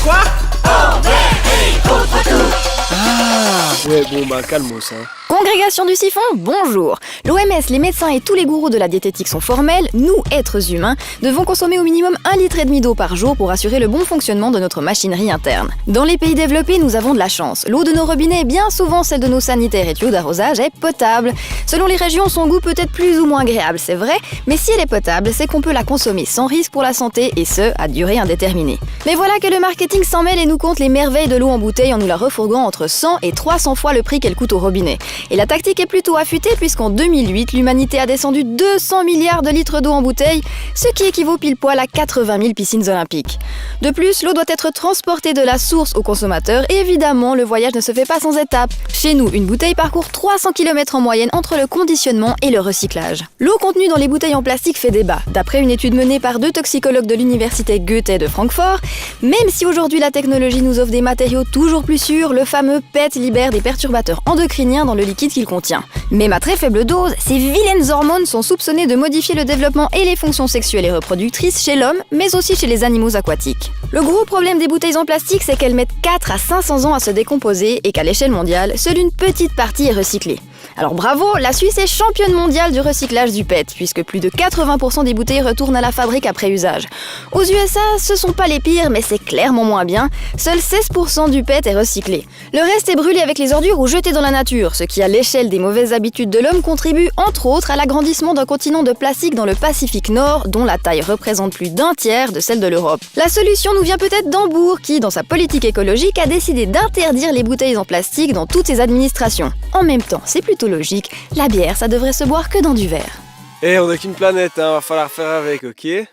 Quoi? Ouais, bon, bah, calmos, hein. Congrégation du siphon, bonjour. L'OMS, les médecins et tous les gourous de la diététique sont formels. Nous, êtres humains, devons consommer au minimum 1,5 litre d'eau par jour pour assurer le bon fonctionnement de notre machinerie interne. Dans les pays développés, nous avons de la chance. L'eau de nos robinets, bien souvent celle de nos sanitaires et tuyaux d'arrosage, est potable. Selon les régions, son goût peut être plus ou moins agréable, c'est vrai, mais si elle est potable, c'est qu'on peut la consommer sans risque pour la santé et ce, à durée indéterminée. Mais voilà que le marketing s'en mêle et nous compte les merveilles de l'eau en bouteille en nous la refourguant entre 100 et 300 fois le prix qu'elle coûte au robinet. Et la tactique est plutôt affûtée puisqu'en 2008, l'humanité a descendu 200 milliards de litres d'eau en bouteille, ce qui équivaut pile poil à 80 000 piscines olympiques. De plus, l'eau doit être transportée de la source au consommateur et évidemment, le voyage ne se fait pas sans étapes. Chez nous, une bouteille parcourt 300 km en moyenne entre le conditionnement et le recyclage. L'eau contenue dans les bouteilles en plastique fait débat. D'après une étude menée par 2 toxicologues de l'université Goethe de Francfort, même si aujourd'hui la technologie nous offre des matériaux toujours plus sûrs, le fameux PET libère des perturbateurs endocriniens dans le liquide qu'il contient. Même à très faible dose, ces vilaines hormones sont soupçonnées de modifier le développement et les fonctions sexuelles et reproductrices chez l'homme, mais aussi chez les animaux aquatiques. Le gros problème des bouteilles en plastique, c'est qu'elles mettent 4 à 500 ans à se décomposer et qu'à l'échelle mondiale, seule une petite partie est recyclée. Alors bravo, la Suisse est championne mondiale du recyclage du PET, puisque plus de 80% des bouteilles retournent à la fabrique après usage. Aux USA, ce sont pas les pires, mais c'est clairement moins bien. Seuls 16% du PET est recyclé. Le reste est brûlé avec les ordures ou jeté dans la nature, ce qui à l'échelle des mauvaises habitudes de l'homme contribue entre autres à l'agrandissement d'un continent de plastique dans le Pacifique Nord, dont la taille représente plus d'un tiers de celle de l'Europe. La solution nous vient peut-être d'Hambourg, qui, dans sa politique écologique, a décidé d'interdire les bouteilles en plastique dans toutes ses administrations. En même temps, c'est plutôt logique, la bière, ça devrait se boire que dans du verre. On n'a qu'une planète, hein, va falloir faire avec, ok?